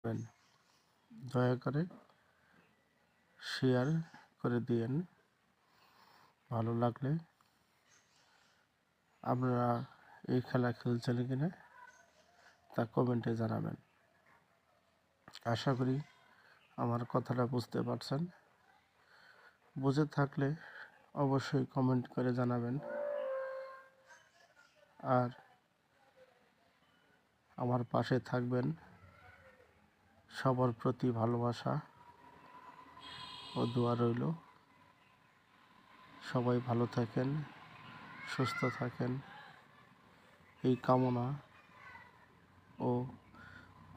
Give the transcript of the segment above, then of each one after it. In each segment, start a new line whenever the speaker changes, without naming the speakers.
করবেন। দয়া করে শেয়ার করে দিয়েন। ভালো লাগলে আপনারা এই খেলা খেলছেন কিনা তা কমেন্টে জানাবেন। আশা করি আমার কথাটা বুঝতে পারছেন। বুঝে থাকলে অবশ্যই কমেন্ট করে জানাবেন। আর আমার পাশে থাকবেন। সবার প্রতি ভালোবাসা ও দোয়া রইল। সবাই ভালো থাকেন, সুস্থ থাকেন, এই কামনা ও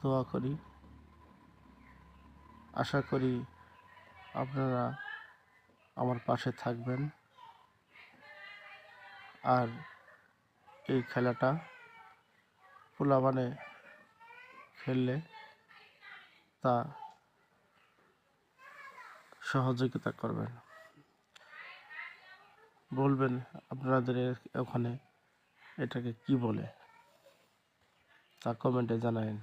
দোয়া করি। আশা করি আপনারা আমার পাশে থাকবেন আর এই খেলাটা পোলাপানে খেললে তা সহযোগিতা করবেন। বলবেন আপনাদের ওখানে এটাকে কি বলে তা কমেন্টে জানাবেন।